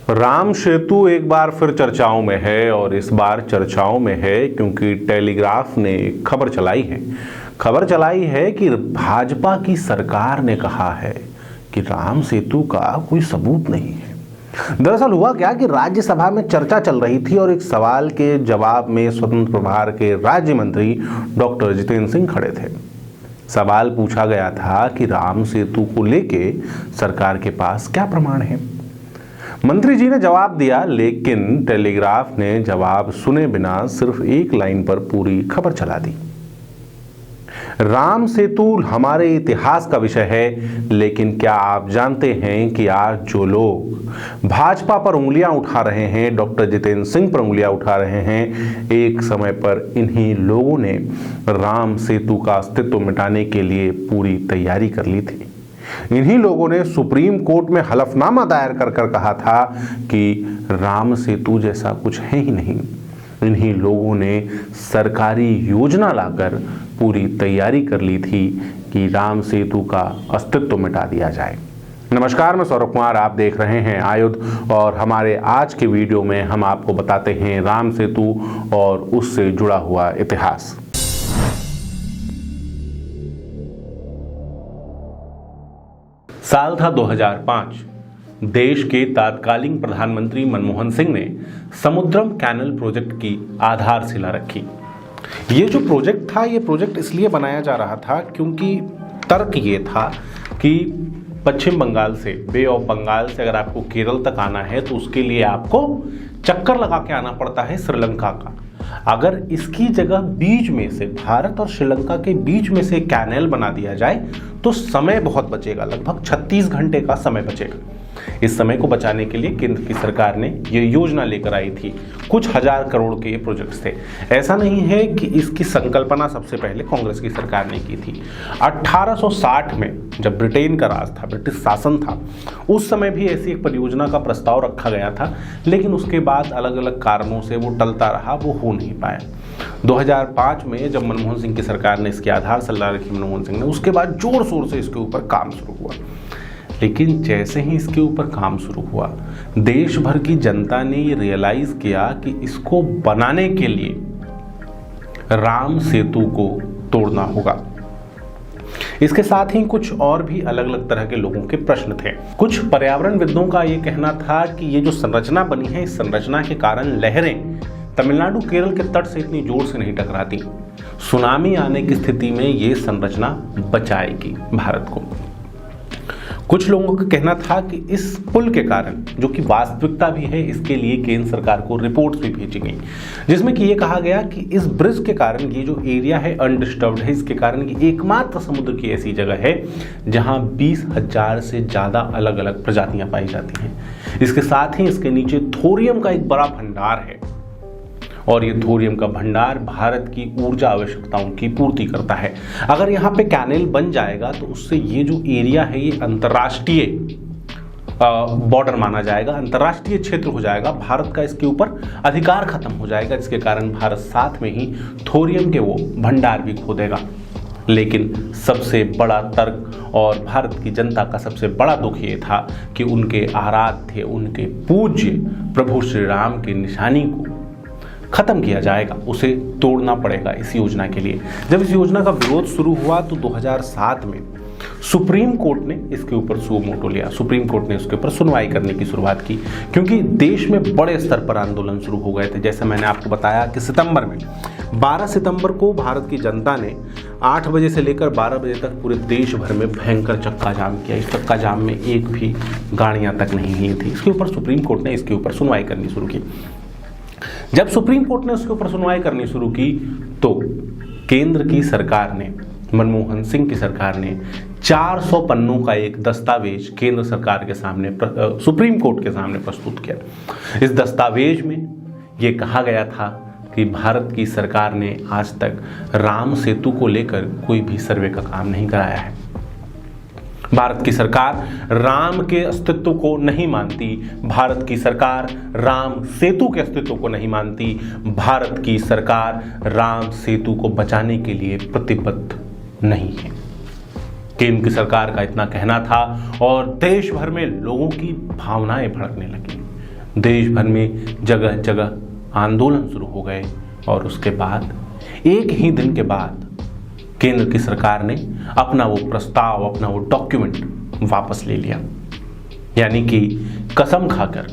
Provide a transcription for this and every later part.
राम सेतु एक बार फिर चर्चाओं में है और इस बार चर्चाओं में है क्योंकि टेलीग्राफ ने खबर चलाई है कि भाजपा की सरकार ने कहा है कि राम सेतु का कोई सबूत नहीं है। दरअसल हुआ क्या कि राज्यसभा में चर्चा चल रही थी और एक सवाल के जवाब में स्वतंत्र प्रभार के राज्य मंत्री डॉक्टर जितेंद्र सिंह खड़े थे। सवाल पूछा गया था कि राम सेतु को लेके सरकार के पास क्या प्रमाण है। मंत्री जी ने जवाब दिया, लेकिन टेलीग्राफ ने जवाब सुने बिना सिर्फ एक लाइन पर पूरी खबर चला दी। राम सेतु हमारे इतिहास का विषय है, लेकिन क्या आप जानते हैं कि आज जो लोग भाजपा पर उंगलियां उठा रहे हैं, डॉक्टर जितेंद्र सिंह पर उंगलियां उठा रहे हैं, एक समय पर इन्हीं लोगों ने राम सेतु का अस्तित्व मिटाने के लिए पूरी तैयारी कर ली थी। इन्हीं लोगों ने सुप्रीम कोर्ट में हलफनामा दायर कर कहा था कि राम सेतु जैसा कुछ है ही नहीं। इन्हीं लोगों ने सरकारी योजना लाकर पूरी तैयारी कर ली थी कि राम सेतु का अस्तित्व मिटा दिया जाए। नमस्कार, मैं सौरभ कुमार, आप देख रहे हैं आयुध और हमारे आज के वीडियो में हम आपको बताते हैं राम सेतु और उससे जुड़ा हुआ इतिहास। साल था 2005। देश के तत्कालीन प्रधानमंत्री मनमोहन सिंह ने समुद्रम कैनल प्रोजेक्ट की आधारशिला रखी। ये जो प्रोजेक्ट था, ये प्रोजेक्ट इसलिए बनाया जा रहा था क्योंकि तर्क ये था कि पश्चिम बंगाल से, बे ऑफ बंगाल से अगर आपको केरल तक आना है तो उसके लिए आपको चक्कर लगा के आना पड़ता है श्रीलंका का। अगर इसकी जगह बीच में से, भारत और श्रीलंका के बीच में से कैनेल बना दिया जाए तो समय बहुत बचेगा, लगभग 36 घंटे का समय बचेगा। इस समय को बचाने के लिए केंद्र की सरकार ने ये योजना लेकर आई थी। कुछ हजार करोड़ के ये प्रोजेक्ट्स थे। ऐसा नहीं है कि इसकी संकल्पना सबसे पहले कांग्रेस की सरकार ने की थी। 1860 में जब ब्रिटेन का राज था, ब्रिटिश शासन था, उस समय भी ऐसी एक परियोजना का प्रस्ताव रखा गया था, लेकिन उसके बाद अलग अलग कारणों से वो टलता रहा, वो हो नहीं पाया। 2005 में जब मनमोहन सिंह की सरकार ने इसकी आधारशिला रखी, मनमोहन सिंह ने, उसके बाद जोर शोर से इसके ऊपर काम शुरू हुआ। लेकिन जैसे ही इसके ऊपर काम शुरू हुआ, देश भर की जनता ने ये रियलाइज किया कि इसको बनाने के लिए राम सेतु को तोड़ना होगा। इसके साथ ही कुछ और भी अलग अलग तरह के लोगों के प्रश्न थे। कुछ पर्यावरणविदों का ये कहना था कि ये जो संरचना बनी है, इस संरचना के कारण लहरें तमिलनाडु केरल के तट से इतनी जोर से नहीं टकराती। सुनामी आने की स्थिति में ये संरचना बचाएगी भारत को। कुछ लोगों का कहना था कि इस पुल के कारण, जो कि वास्तविकता भी है, इसके लिए केंद्र सरकार को रिपोर्ट्स भी भेजी गई, जिसमें कि ये कहा गया कि इस ब्रिज के कारण ये जो एरिया है अनडिस्टर्ब्ड है। इसके कारण ये एकमात्र समुद्र की ऐसी जगह है जहां 20,000 से ज़्यादा अलग अलग प्रजातियां पाई जाती हैं। इसके साथ ही इसके नीचे थोरियम का एक बड़ा भंडार है और ये थोरियम का भंडार भारत की ऊर्जा आवश्यकताओं की पूर्ति करता है। अगर यहाँ पे कैनेल बन जाएगा तो उससे ये जो एरिया है, ये अंतर्राष्ट्रीय बॉर्डर माना जाएगा, अंतर्राष्ट्रीय क्षेत्र हो जाएगा। भारत का इसके ऊपर अधिकार खत्म हो जाएगा, जिसके कारण भारत साथ में ही थोरियम के वो भंडार भी खो देगा। लेकिन सबसे बड़ा तर्क और भारत की जनता का सबसे बड़ा दुख ये था कि उनके आराध्य, उनके पूज्य प्रभु श्री राम की निशानी को खत्म किया जाएगा, उसे तोड़ना पड़ेगा इस योजना के लिए। जब इस योजना का विरोध शुरू हुआ तो 2007 में सुप्रीम कोर्ट ने इसके ऊपर सुओ मोटो लिया। सुप्रीम कोर्ट ने उसके ऊपर सुनवाई करने की शुरुआत की, क्योंकि देश में बड़े स्तर पर आंदोलन शुरू हो गए थे। जैसे मैंने आपको बताया कि सितंबर में 12 सितंबर को भारत की जनता ने 8 बजे से लेकर 12 बजे तक पूरे देश भर में भयंकर चक्का जाम किया। इस चक्का जाम में एक भी गाड़ियां तक नहीं हुई थी। इसके ऊपर सुप्रीम कोर्ट ने इसके ऊपर सुनवाई करनी शुरू की। जब सुप्रीम कोर्ट ने उसके ऊपर सुनवाई करनी शुरू की तो केंद्र की सरकार ने, मनमोहन सिंह की सरकार ने 400 पन्नों का एक दस्तावेज केंद्र सरकार के सामने, सुप्रीम कोर्ट के सामने प्रस्तुत किया। इस दस्तावेज में यह कहा गया था कि भारत की सरकार ने आज तक राम सेतु को लेकर कोई भी सर्वे का काम नहीं कराया है। भारत की सरकार राम के अस्तित्व को नहीं मानती, भारत की सरकार राम सेतु के अस्तित्व को नहीं मानती, भारत की सरकार राम सेतु को बचाने के लिए प्रतिबद्ध नहीं है। केंद्र की सरकार का इतना कहना था और देश भर में लोगों की भावनाएं भड़कने लगी। देश भर में जगह जगह आंदोलन शुरू हो गए और उसके बाद एक ही दिन के बाद केंद्र की सरकार ने अपना वो प्रस्ताव, अपना वो डॉक्यूमेंट वापस ले लिया। यानी कि कसम खाकर,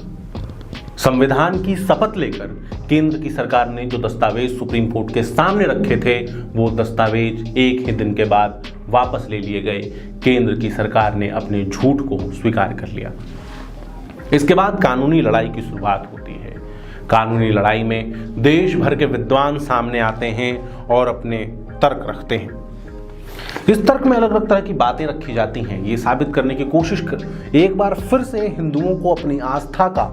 संविधान की शपथ लेकर केंद्र की सरकार ने जो दस्तावेज सुप्रीम कोर्ट के सामने रखे थे वो दस्तावेज एक ही दिन के बाद वापस ले लिए गए। केंद्र की सरकार ने अपने झूठ को स्वीकार कर लिया। इसके बाद कानूनी लड़ाई की शुरुआत होती है। कानूनी लड़ाई में देश भर के विद्वान सामने आते हैं और अपने तर्क रखते हैं। इस तर्क में अलग अलग तरह की बातें रखी जाती हैं। ये साबित करने की कोशिश कर एक बार फिर से हिंदुओं को अपनी आस्था का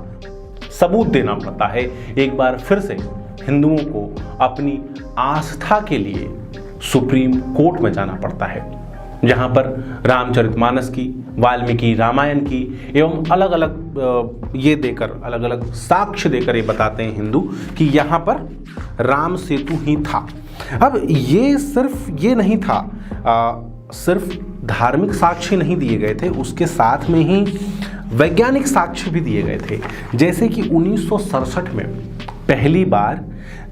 सबूत देना पड़ता है। एक बार फिर से हिंदुओं को अपनी आस्था के लिए सुप्रीम कोर्ट में जाना पड़ता है, जहां पर रामचरितमानस की, वाल्मीकि रामायण की एवं अलग अलग ये देकर, अलग अलग साक्ष्य देकर ये बताते हैं हिंदू कि यहाँ पर राम सेतु ही था। अब ये सिर्फ ये नहीं था, सिर्फ धार्मिक साक्ष्य नहीं दिए गए थे, उसके साथ में ही वैज्ञानिक साक्ष्य भी दिए गए थे। जैसे कि 1967 में पहली बार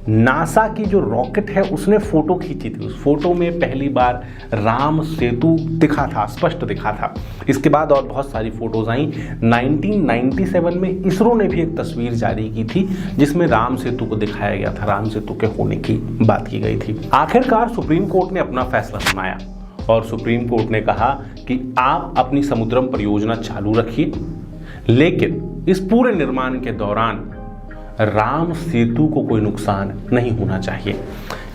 नासा की जो रॉकेट है उसने फोटो खींची थी। उस फोटो में पहली बार राम सेतु दिखा था, स्पष्ट दिखा था। इसके बाद और बहुत सारी फोटोज आई। 1997 में इसरो ने भी एक तस्वीर जारी की थी जिसमें राम सेतु को दिखाया गया था, राम सेतु के होने की बात की गई थी। आखिरकार सुप्रीम कोर्ट ने अपना फैसला सुनाया और सुप्रीम कोर्ट ने कहा कि आप अपनी समुद्रम परियोजना चालू रखिए, लेकिन इस पूरे निर्माण के दौरान राम सेतु को कोई नुकसान नहीं होना चाहिए।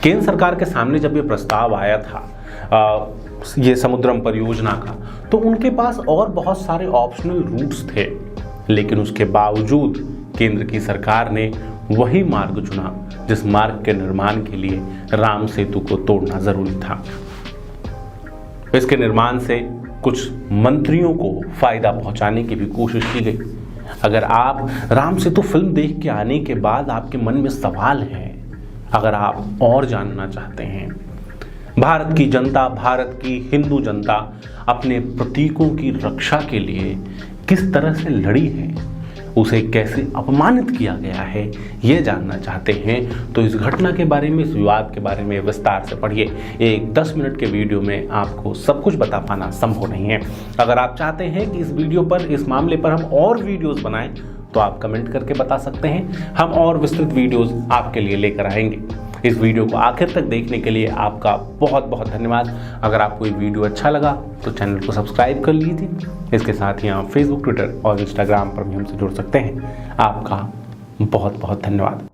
केंद्र सरकार के सामने जब ये प्रस्ताव आया था ये समुद्रम परियोजना का, तो उनके पास और बहुत सारे ऑप्शनल रूट्स थे, लेकिन उसके बावजूद केंद्र की सरकार ने वही मार्ग चुना जिस मार्ग के निर्माण के लिए राम सेतु को तोड़ना जरूरी था। इसके निर्माण से कुछ मंत्रियों को फायदा पहुंचाने की भी कोशिश की गई। अगर आप राम सेतु फिल्म देख के आने के बाद आपके मन में सवाल है, अगर आप और जानना चाहते हैं भारत की जनता, भारत की हिंदू जनता अपने प्रतीकों की रक्षा के लिए किस तरह से लड़ी है, उसे कैसे अपमानित किया गया है, ये जानना चाहते हैं तो इस घटना के बारे में, इस विवाद के बारे में विस्तार से पढ़िए। एक 10 मिनट के वीडियो में आपको सब कुछ बता पाना संभव नहीं है। अगर आप चाहते हैं कि इस वीडियो पर, इस मामले पर हम और वीडियोस बनाएं तो आप कमेंट करके बता सकते हैं। हम और विस्तृत वीडियोस आपके लिए लेकर आएंगे। इस वीडियो को आखिर तक देखने के लिए आपका बहुत बहुत धन्यवाद। अगर आपको ये वीडियो अच्छा लगा तो चैनल को सब्सक्राइब कर लीजिए। इसके साथ ही आप फेसबुक, ट्विटर और इंस्टाग्राम पर भी हमसे जुड़ सकते हैं। आपका बहुत बहुत धन्यवाद।